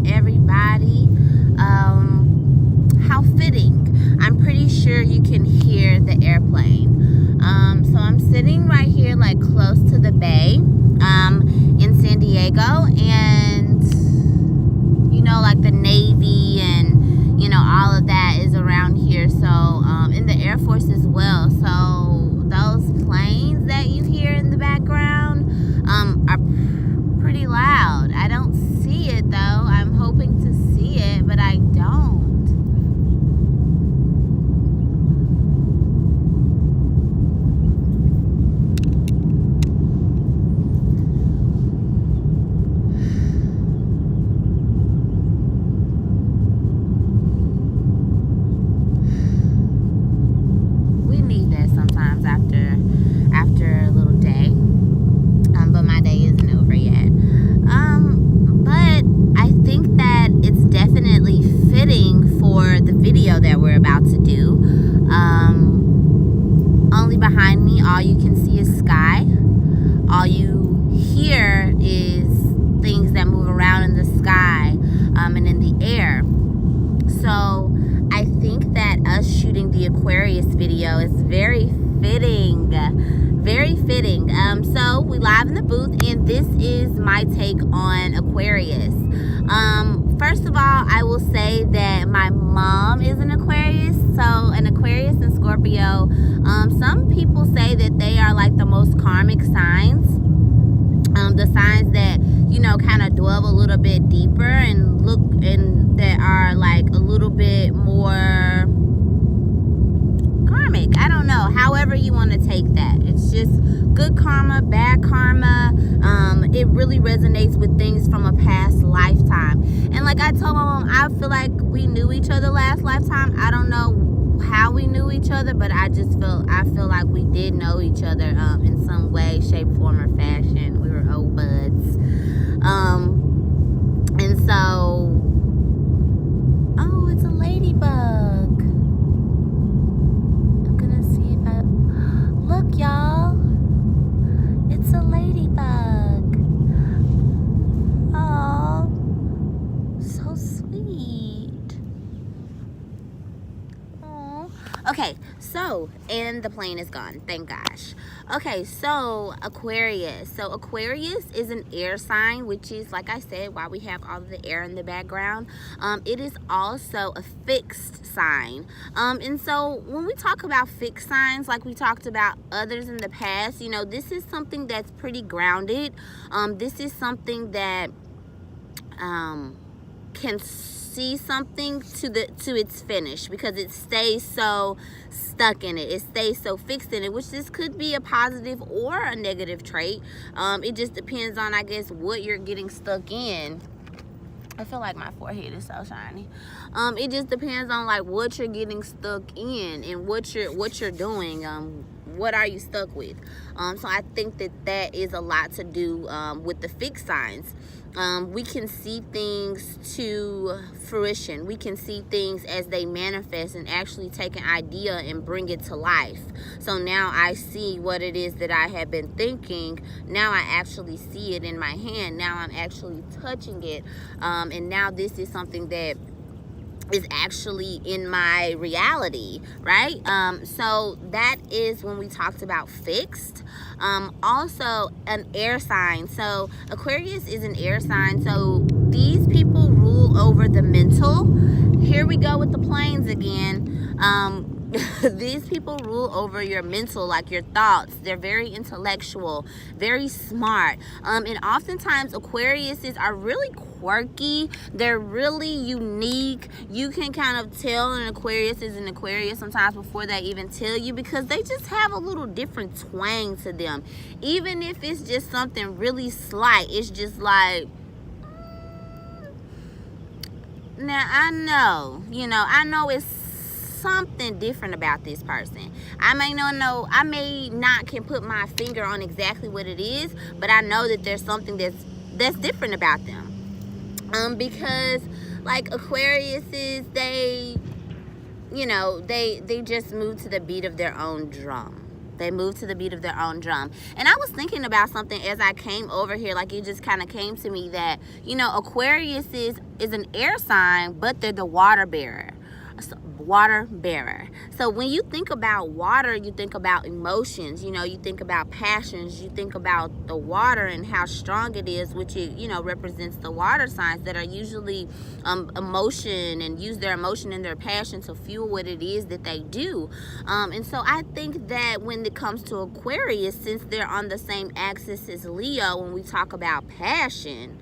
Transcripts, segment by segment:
everybody. How fitting. I'm pretty sure you can hear the airplane. So I'm sitting right here, like close to the bay, in San Diego, and you know, like the Navy and you know all of that is around here. So in the Air Force as well. So those planes that you hear in the background are pretty loud. I don't see it though. I'm hoping to see it, but I don't. We need that sometimes after a little day. But my day isn't over yet. But I think that it's definitely fitting for the video that we're about to do. Only behind me, all you can see is sky. All you hear is things that move around in the sky and in the air. So I think that us shooting the Aquarius video is very fitting. Very fitting. So we live in the booth, and this is my take on Aquarius. First of all, I will say that my mom is an Aquarius. So an Aquarius and Scorpio, some people say that they are like the most karmic signs. The signs that, you know, kind of dwell a little bit deeper and look, and that are like a little bit more karmic. I don't know, however you want to take that. It's just good karma, bad karma. It really resonates with things from a past lifetime. And like I told my mom, I feel like we knew each other last lifetime. I don't know how we knew each other, but I feel like we did know each other in some way, shape, form, or fashion. We were old buds. And so, oh, it's a ladybug. I'm gonna see if I, look y'all, it's a ladybug. Oh, so sweet. Oh, okay, so, and the plane is gone, thank gosh. Okay, so Aquarius. So Aquarius is an air sign, which is, like I said, why we have all of the air in the background. It is also a fixed sign. And so when we talk about fixed signs, like we talked about others in the past, you know, this is something that's pretty grounded. This is something that can see something to its finish, because it stays so stuck in it. It stays so fixed in it, which this could be a positive or a negative trait. It just depends on, I guess, what you're getting stuck in. I feel like my forehead is so shiny. It just depends on like what you're getting stuck in and what you're doing. What are you stuck with? So I think that is a lot to do with the fixed signs. We can see things to fruition. We can see things as they manifest and actually take an idea and bring it to life. So now I see what it is that I have been thinking. Now I actually see it in my hand. Now I'm actually touching it. And now this is something that is actually in my reality, right? So that is when we talked about fixed. Also an air sign. So Aquarius is an air sign. So these people rule over the mental. Here we go with the planes again. These people rule over your mental, like your thoughts. They're very intellectual, very smart. And oftentimes Aquariuses are really quirky. They're really unique. You can kind of tell an Aquarius is an Aquarius sometimes before they even tell you, because they just have a little different twang to them. Even if it's just something really slight, it's just like, now I know, I know it's something different about this person. I may not can put my finger on exactly what it is, but I know that there's something that's different about them. Because like Aquariuses, they just move to the beat of their own drum. They move to the beat of their own drum. And I was thinking about something as I came over here, like it just kind of came to me that, you know, Aquarius is an air sign, but they're the water bearer. So when you think about water, you think about emotions, you know, you think about passions, you think about the water and how strong it is, which it, you know, represents the water signs that are usually emotion, and use their emotion and their passion to fuel what it is that they do. And so I think that when it comes to Aquarius, since they're on the same axis as Leo, when we talk about passion,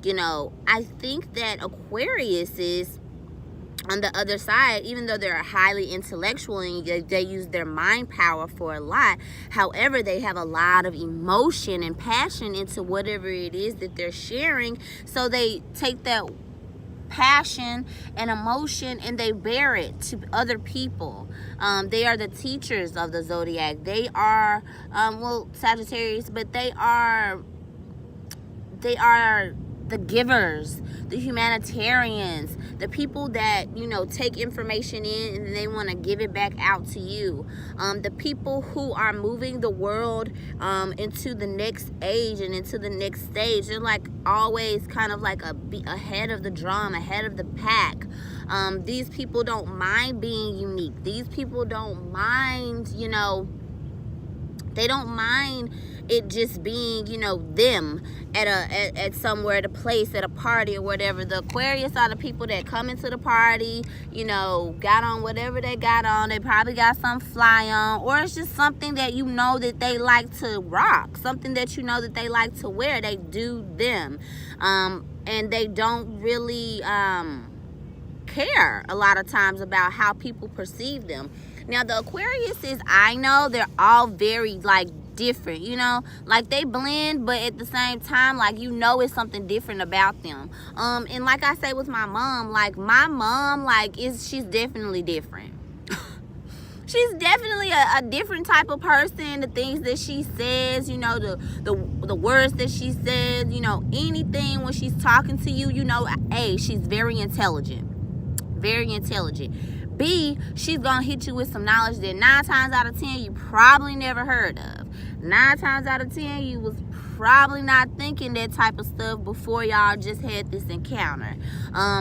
you know, I think that Aquarius is on the other side, even though they're highly intellectual and they use their mind power for a lot, however, they have a lot of emotion and passion into whatever it is that they're sharing. So they take that passion and emotion and they bear it to other people. They are the teachers of the zodiac. They are, well, Sagittarius, but they are the givers, the humanitarians, the people that, you know, take information in and they want to give it back out to you. The people who are moving the world into the next age and into the next stage. They're like always kind of like ahead of the drum, ahead of the pack. These people don't mind being unique. These people don't mind, you know, they don't mind it just being, you know, them at somewhere, at a place, at a party or whatever. The Aquarius are the people that come into the party, you know, got on whatever they got on. They probably got some fly on, or it's just something that you know that they like to rock, something that you know that they like to wear. They do them, and they don't really care a lot of times about how people perceive them. Now the Aquariuses, I know they're all very like different, you know, like they blend, but at the same time, like, you know, it's something different about them. And like I say with my mom, like my mom, like she's definitely different. She's definitely a different type of person. The things that she says, you know, the words that she says, you know, anything when she's talking to you, you know, A, she's very intelligent. Very intelligent. B, she's gonna hit you with some knowledge that 9 times out of 10 you probably never heard of. 9 times out of 10 you was probably not thinking that type of stuff before y'all just had this encounter.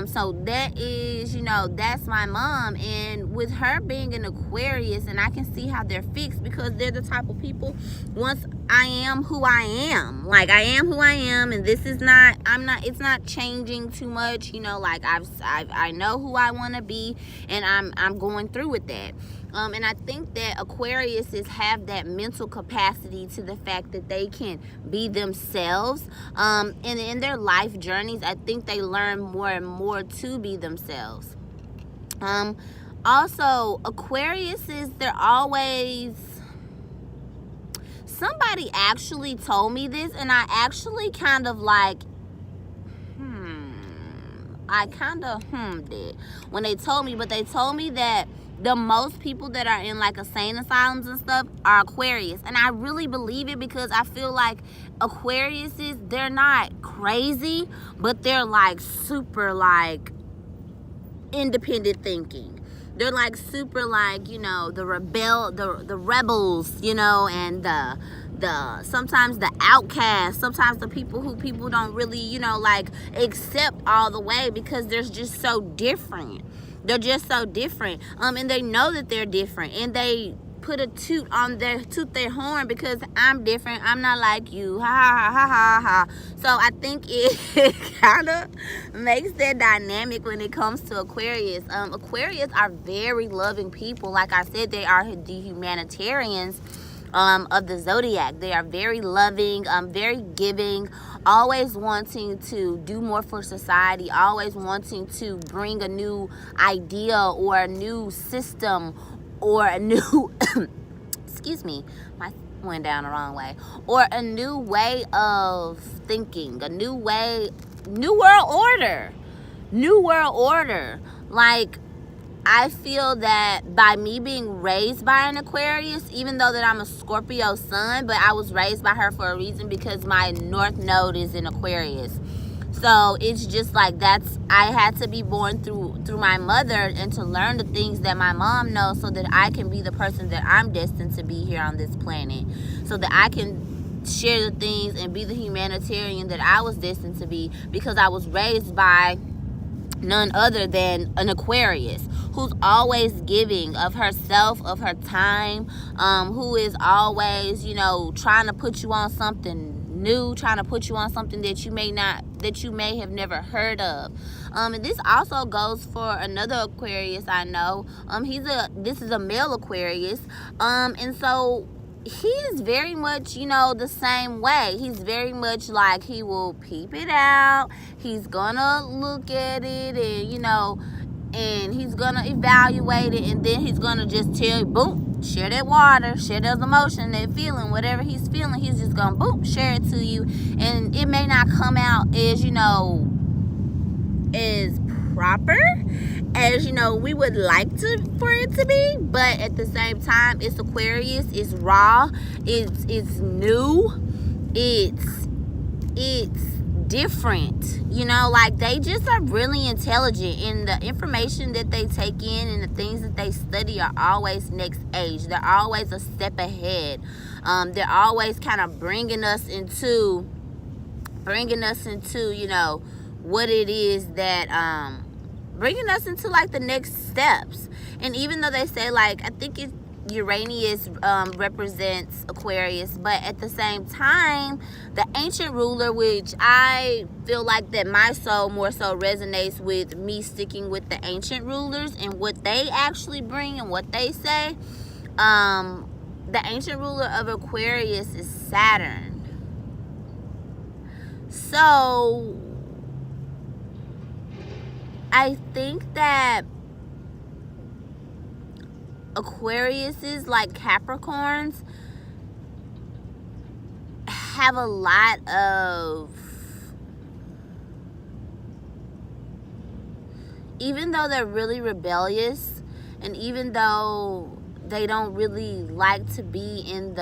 So that is, you know, that's my mom. And with her being an Aquarius, and I can see how they're fixed, because they're the type of people, once I am who I am, like I am who I am, and this is not, it's not changing too much, you know, like I know who I want to be, and I'm going through with that. And I think that Aquariuses have that mental capacity to the fact that they can be themselves. And in their life journeys, I think they learn more and more to be themselves. Also, Aquariuses, they're always... Somebody actually told me this, and I actually kind of like... I kind of did when they told me, but they told me that the most people that are in like insane asylums and stuff are Aquarius. And I really believe it, because I feel like Aquariuses, they're not crazy, but they're like super like independent thinking. They're like super like, you know, the rebels, you know, and the sometimes the outcasts, sometimes the people who people don't really, you know, like accept all the way, because they're just so different. They're just so different. And they know that they're different, and they put a toot their horn, because I'm different. I'm not like you. Ha ha ha ha ha. So I think it kind of makes that dynamic when it comes to Aquarius. Aquarius are very loving people. Like I said, they are the humanitarians of the zodiac. They are very loving, very giving, always wanting to do more for society, always wanting to bring a new idea or a new system or a new excuse me, my went down the wrong way, or a new way of thinking, a new world order. Like, I feel that by me being raised by an Aquarius, even though that I'm a Scorpio sun, but I was raised by her for a reason, because my North Node is in Aquarius. So it's just like, I had to be born through my mother and to learn the things that my mom knows, so that I can be the person that I'm destined to be here on this planet, so that I can share the things and be the humanitarian that I was destined to be, because I was raised by none other than an Aquarius, who's always giving of herself, of her time, who is always, you know, trying to put you on something new, trying to put you on something that you may have never heard of. And this also goes for another Aquarius I know. This is a male Aquarius, and so he is very much, you know, the same way. He's very much like, he will peep it out, he's gonna look at it, and, you know, and he's gonna evaluate it, and then he's gonna just tell you, boom, share that water, share that emotion, that feeling, whatever he's feeling, he's just gonna, boom, share it to you. And it may not come out as, you know, as proper as, you know, we would like for it to be, but at the same time, it's Aquarius, it's raw, it's new, it's different, you know. Like, they just are really intelligent, and the information that they take in and the things that they study are always next age. They're always a step ahead. They're always kind of bringing us into, you know, what it is that bringing us into, like, the next steps. And even though they say, like, I think it's Uranus represents Aquarius, but at the same time, the ancient ruler, which I feel like that my soul more so resonates with me sticking with the ancient rulers and what they actually bring and what they say. The ancient ruler of Aquarius is Saturn. So I think that Aquariuses, like Capricorns, have a lot of, even though they're really rebellious, and even though they don't really like to be in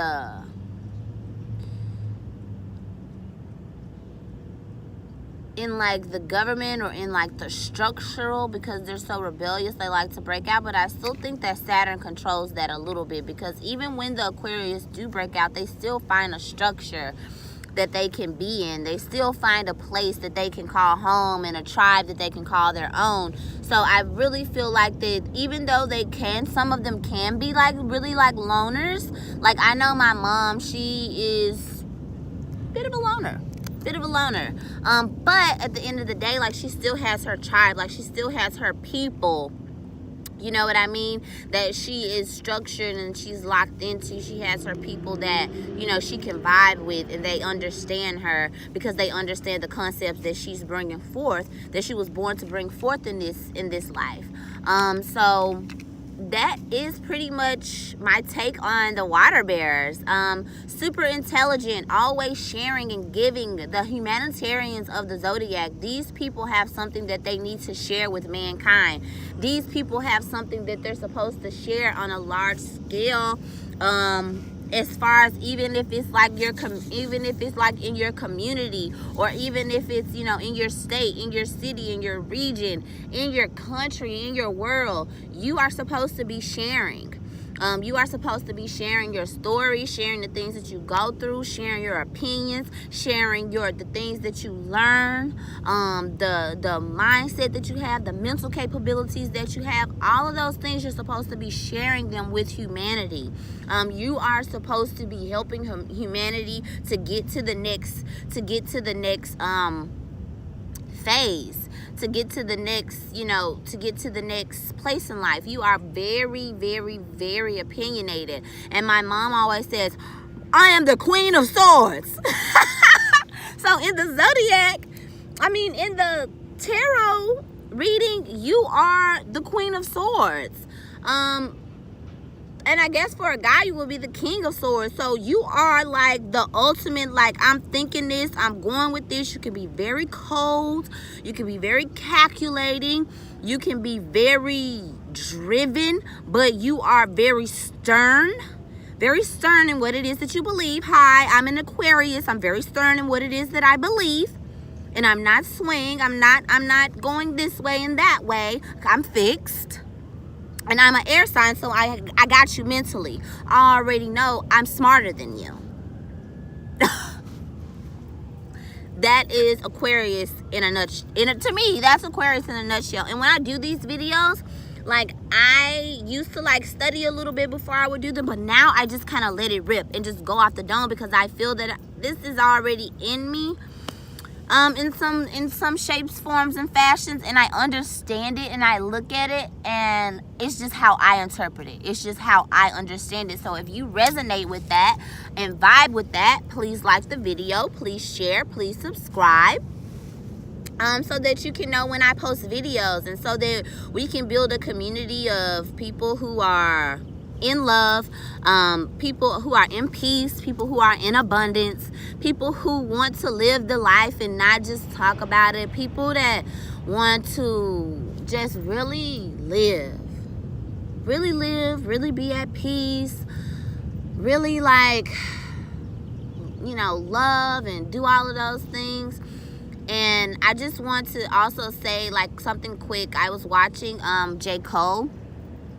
like the government or in like the structural, because they're so rebellious, they like to break out. But I still think that Saturn controls that a little bit, because even when the Aquarius do break out, they still find a structure that they can be in. They still find a place that they can call home and a tribe that they can call their own. So I really feel like that even though some of them can be like really like loners. Like, I know my mom, she is a bit of a loner. But at the end of the day, like, she still has her tribe, like she still has her people, you know what I mean, that she is structured and she's locked into. She has her people that, you know, she can vibe with, and they understand her because they understand the concepts that she's bringing forth, that she was born to bring forth in this life. So that is pretty much my take on the water bearers. Super intelligent, always sharing and giving, the humanitarians of the zodiac. These people have something that they need to share with mankind. These people have something that they're supposed to share on a large scale, as far as even if it's like in your community, or even if it's, you know, in your state, in your city, in your region, in your country, in your world, you are supposed to be sharing. You are supposed to be sharing your story, sharing the things that you go through, sharing your opinions, sharing the things that you learn, the mindset that you have, the mental capabilities that you have. All of those things, you're supposed to be sharing them with humanity. You are supposed to be helping humanity to get to the next phase, to get to the next place in life. You are very, very, very opinionated. And my mom always says, I am the Queen of Swords. So in the zodiac, in the tarot reading, you are the Queen of Swords. And I guess for a guy, you will be the King of Swords. So you are like the ultimate, like, I'm thinking this, I'm going with this. You can be very cold. You can be very calculating. You can be very driven, but you are very stern. Very stern in what it is that you believe. Hi, I'm an Aquarius. I'm very stern in what it is that I believe. And I'm not swaying. I'm not going this way and that way. I'm fixed. And I'm an air sign, so I got you mentally. I already know I'm smarter than you. That is Aquarius in a nutshell. To me, that's Aquarius in a nutshell. And when I do these videos, like, I used to like study a little bit before I would do them, but now I just kind of let it rip and just go off the dome, because I feel that this is already in me, in some shapes, forms, and fashions, and I understand it and I look at it, and it's just how I interpret it. It's just how I understand it. So if you resonate with that and vibe with that, please like the video, please share, please subscribe. So that you can know when I post videos, and so that we can build a community of people who are in love, people who are in peace, people who are in abundance, people who want to live the life and not just talk about it, people that want to just really live, really be at peace, really, like, you know, love and do all of those things. And I just want to also say, like, something quick. I was watching J. Cole,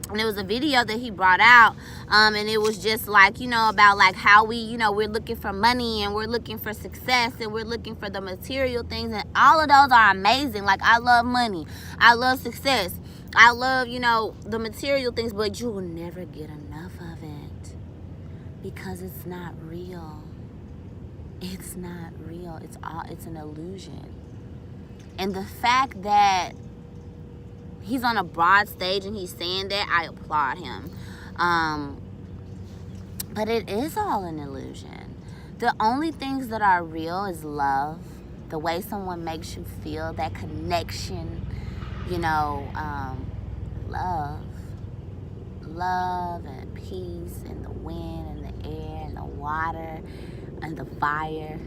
and it was a video that he brought out, and it was just like, you know, about like how we, you know, we're looking for money and we're looking for success and we're looking for the material things, and all of those are amazing. Like, I love money, I love success, I love, you know, the material things, but you will never get enough of it, because it's not real. It's not real. It's an illusion. And the fact that he's on a broad stage and he's saying that, I applaud him. But it is all an illusion. The only things that are real is love, the way someone makes you feel, that connection, you know, love and peace, and the wind and the air and the water and the fire,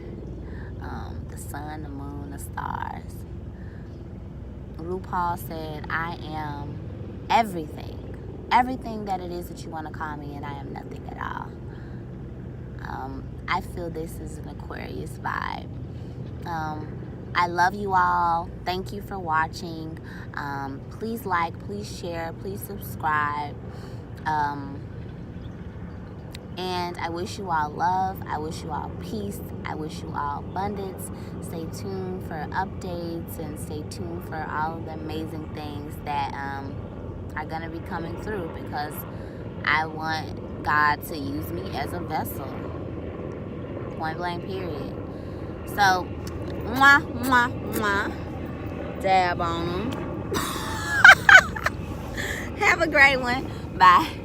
the sun, the moon, the stars. RuPaul said, I am everything that it is that you want to call me, and I am nothing at all. I feel this is an Aquarius vibe. I love you all. Thank you for watching. Please like, please share, please subscribe. And I wish you all love. I wish you all peace. I wish you all abundance. Stay tuned for updates, and stay tuned for all of the amazing things that are going to be coming through, because I want God to use me as a vessel. Point blank, period. So, mwah, mwah, mwah. Dab on them. Have a great one. Bye.